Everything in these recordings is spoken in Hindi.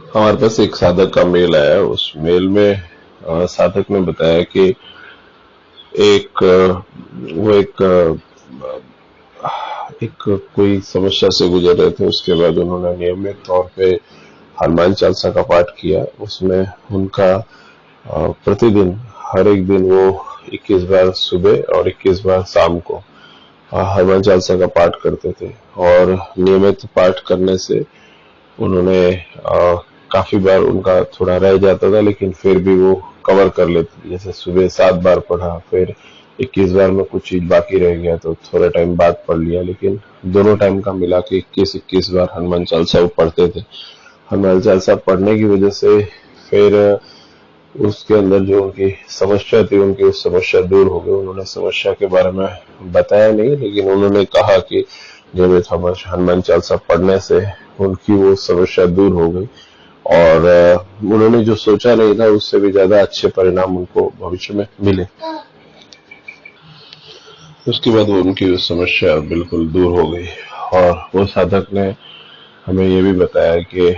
हमारे पास एक साधक का मेल आया। उस मेल में साधक ने बताया कि एक वो एक कोई समस्या से गुजर रहे थे। उसके बाद उन्होंने नियमित तौर पे हनुमान चालीसा का पाठ किया। उसमें उनका प्रतिदिन हर एक दिन वो 21 बार सुबह और 21 बार शाम को हनुमान चालीसा का पाठ करते थे। और नियमित पाठ करने से उन्होंने काफी बार उनका थोड़ा रह जाता था, लेकिन फिर भी वो कवर कर लेते। जैसे सुबह 7 बार पढ़ा, फिर 21 बार में कुछ चीज बाकी रह गया तो थोड़े टाइम बाद पढ़ लिया, लेकिन दोनों टाइम का मिला के 21-21 बार हनुमान चालीसा वो पढ़ते थे। हनुमान चालीसा पढ़ने की वजह से फिर उसके अंदर जो उनकी समस्या थी, उनकी उस समस्या दूर हो गई। उन्होंने समस्या के बारे में बताया नहीं, लेकिन उन्होंने कहा कि नियमित हनुमान चालीसा पढ़ने से उनकी वो समस्या दूर हो गई और उन्होंने जो सोचा नहीं था उससे भी ज्यादा अच्छे परिणाम उनको भविष्य में मिले। उसके बाद वो उनकी वो समस्या बिल्कुल दूर हो गई। और वो साधक ने हमें ये भी बताया कि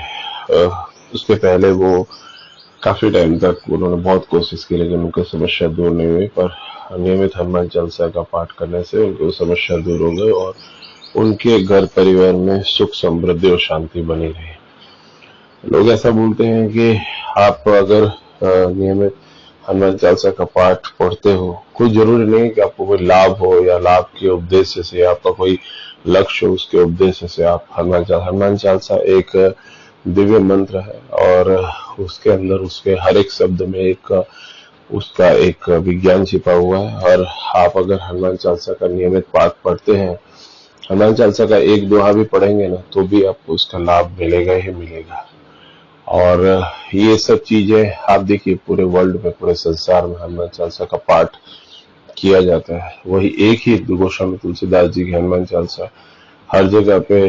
उसके पहले वो काफी टाइम तक उन्होंने बहुत कोशिश की, लेकिन उनकी समस्या दूर नहीं हुई। पर नियमित हनुमान चालीसा का पाठ करने से उनकी समस्या दूर हो गई और उनके घर परिवार में सुख समृद्धि और शांति बनी रही। लोग ऐसा बोलते हैं कि आप अगर नियमित हनुमान चालीसा का पाठ पढ़ते हो, कोई जरूरी नहीं कि आपको कोई लाभ हो या लाभ के उद्देश्य से, आपका कोई लक्ष्य हो उसके उद्देश्य से आप हनुमान चालीसा एक दिव्य मंत्र है और उसके अंदर उसके हर एक शब्द में उसका एक विज्ञान छिपा हुआ है। और आप अगर हनुमान चालीसा का नियमित पाठ पढ़ते हैं, हनुमान चालीसा का एक दोहा भी पढ़ेंगे ना, तो भी आपको उसका लाभ मिलेगा ही मिलेगा। और ये सब चीजें आप देखिए पूरे वर्ल्ड में, पूरे संसार में हनुमान चालीसा का पाठ किया जाता है। वही एक ही गोस्वामी तुलसीदास जी की हनुमान चालीसा हर जगह पे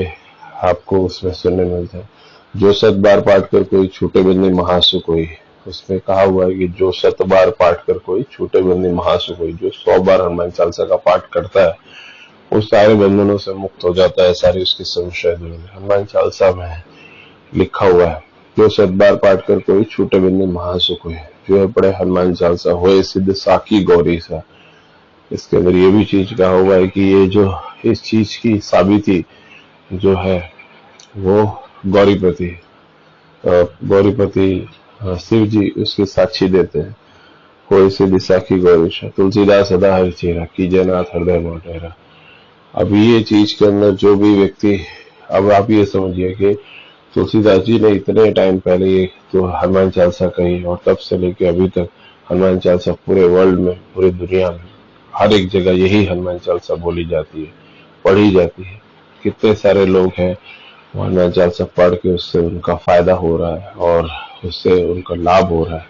आपको उसमें सुनने मिलता है। जो 7 बार पाठ कर कोई छूटे बंदी महासुख होई, उसमें कहा हुआ है कि जो 7 बार पाठ कर कोई छूटे बंदी महासुख होई। जो 100 बार हनुमान चालीसा का पाठ करता है वो सारे बंधनों से मुक्त हो जाता है, सारी उसकी समस्या दूर होती है। हनुमान चालीसा में लिखा हुआ है जो 7 बार पाठ कर कोई छूटे बंदी महासुख हुए, जो है पढ़े हनुमान चालीसा होए सिद्ध साखी गौरी सा। इसके अंदर ये भी चीज कहा हुआ है कि ये जो इस चीज की साबिती जो है वो गौरीपति शिव जी उसके साक्षी देते हैं। होए सिद्ध साखी गौरी सा तुलसीदास सदा हरि चेहरा कीजे नाथ हृदय मोटेरा। अब ये चीज के अंदर जो भी व्यक्ति, अब आप ये समझिए कि तुलसीदास जी ने इतने टाइम पहले ये तो हनुमान चालीसा कही और तब से लेके अभी तक हनुमान चालीसा पूरे वर्ल्ड में, पूरी दुनिया में हर एक जगह यही हनुमान चालीसा बोली जाती है, पढ़ी जाती है। कितने सारे लोग हैं हनुमान चालीसा पढ़ के उससे उनका फायदा हो रहा है और उससे उनका लाभ हो रहा है।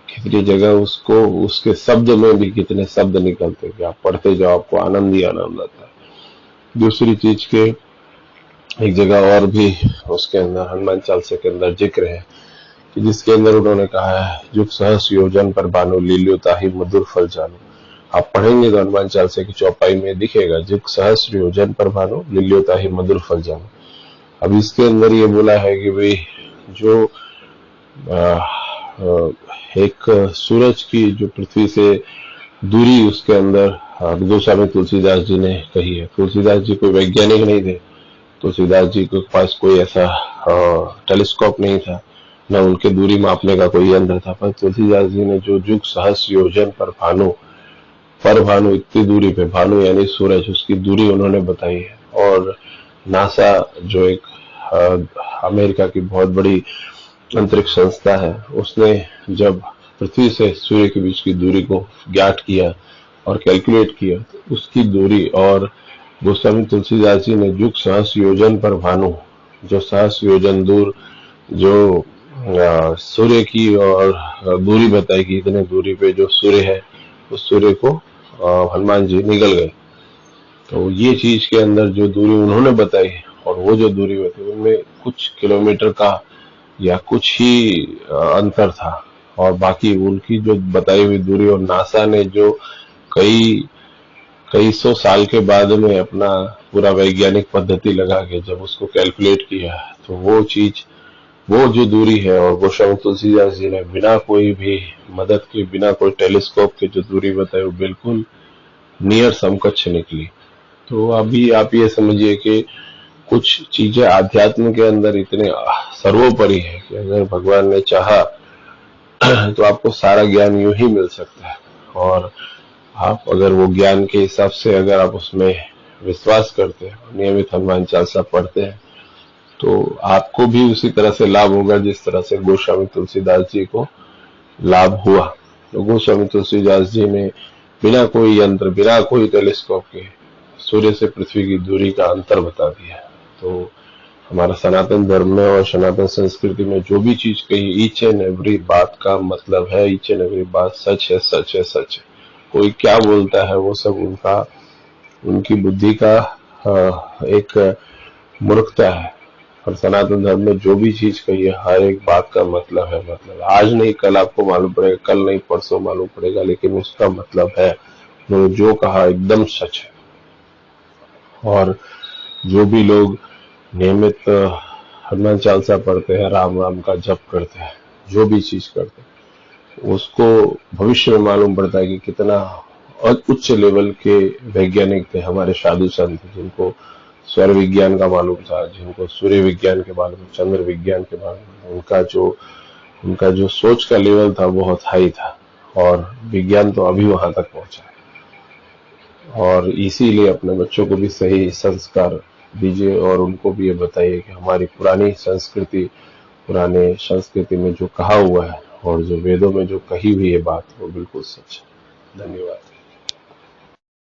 कितनी जगह उसको उसके शब्द में भी कितने शब्द निकलते कि आप पढ़ते जाओ, आपको आनंद ही आनंद आता है। दूसरी चीज के एक जगह और भी उसके अंदर हनुमान चालीसा के अंदर जिक्र है कि जिसके अंदर उन्होंने कहा है जुग सहस योजन पर बानो लील्यो ताहि मधुर फल जानो। आप पढ़ेंगे तो हनुमान चालीसा की चौपाई में दिखेगा जुग सहस योजन पर बानो लील्यो ताहि मधुर फल जानो। अब इसके अंदर ये बोला है कि भाई जो एक सूरज की जो पृथ्वी से दूरी उसके अंदर गोस्वामी तुलसीदास जी ने कही है। तुलसीदास जी कोई वैज्ञानिक नहीं थे, तुलसीदास जी के पास कोई ऐसा टेलीस्कोप नहीं था, न उनके दूरी मापने का कोई यंत्र था। पर तुलसीदास जी ने जो जुग सहस योजन पर भानु इतनी दूरी पे, भानु यानी सूरज, उसकी दूरी उन्होंने बताई है। और नासा जो एक अमेरिका की बहुत बड़ी अंतरिक्ष संस्था है, उसने जब पृथ्वी से सूर्य के बीच की दूरी को ज्ञात किया और कैलकुलेट किया तो उसकी दूरी और गोस्वामी तुलसीदास जी ने जुग सहस योजन पर भानु, जो सहस योजन दूर जो सूर्य की और दूरी बताई कि इतने दूरी पे जो सूर्य है उस सूर्य को हनुमान जी निकल गए। तो ये चीज के अंदर जो दूरी उन्होंने बताई और वो जो दूरी बताई उनमें कुछ किलोमीटर का या कुछ ही अंतर था। और बाकी उनकी जो बताई हुई दूरी और नासा ने जो कई सौ साल के बाद में अपना पूरा वैज्ञानिक पद्धति लगा के जब उसको कैलकुलेट किया तो वो चीज वो जो दूरी है, और गोस्वामी तुलसीदास जी ने बिना कोई भी मदद के, बिना कोई टेलीस्कोप के जो दूरी बताई, वो बिल्कुल नियर समकक्ष निकली। तो अभी आप ये समझिए कि कुछ चीजें आध्यात्म के अंदर इतने सर्वोपरि है कि अगर भगवान ने चाहा तो आपको सारा ज्ञान यूं ही मिल सकता है। और आप अगर वो ज्ञान के हिसाब से अगर आप उसमें विश्वास करते हैं, नियमित हनुमान चालीसा पढ़ते हैं, तो आपको भी उसी तरह से लाभ होगा जिस तरह से गोस्वामी तुलसीदास जी को लाभ हुआ। तो गोस्वामी तुलसीदास जी ने बिना कोई यंत्र, बिना कोई टेलीस्कोप के सूर्य से पृथ्वी की दूरी का अंतर बता दिया। तो हमारा सनातन धर्म में और सनातन संस्कृति में जो भी चीज कही, ईच एंड एवरी बात का मतलब है, ईच एंड एवरी बात सच है, सच है, सच है। कोई क्या बोलता है वो सब उनकी बुद्धि का एक मूर्खता है। और सनातन धर्म में जो भी चीज कही है, हर एक बात का मतलब है। मतलब आज नहीं कल आपको मालूम पड़ेगा, कल नहीं परसों मालूम पड़ेगा, लेकिन उसका मतलब है। उन्होंने जो कहा एकदम सच है। और जो भी लोग नियमित हनुमान चालीसा पढ़ते हैं, राम राम का जप करते हैं, जो भी चीज करते हैं, उसको भविष्य में मालूम पड़ता है कि कितना उच्च लेवल के वैज्ञानिक थे हमारे साधु संत, जिनको स्वर विज्ञान का मालूम था, जिनको सूर्य विज्ञान के मालूम, चंद्र विज्ञान के मालूम। उनका जो सोच का लेवल था बहुत हाई था, और विज्ञान तो अभी वहां तक पहुंचा है। और इसीलिए अपने बच्चों को भी सही संस्कार दीजिए, और उनको भी ये बताइए कि हमारी पुरानी पुराने संस्कृति में जो कहा हुआ है और जो वेदों में जो कही हुई है बात, वो बिल्कुल सच है। धन्यवाद।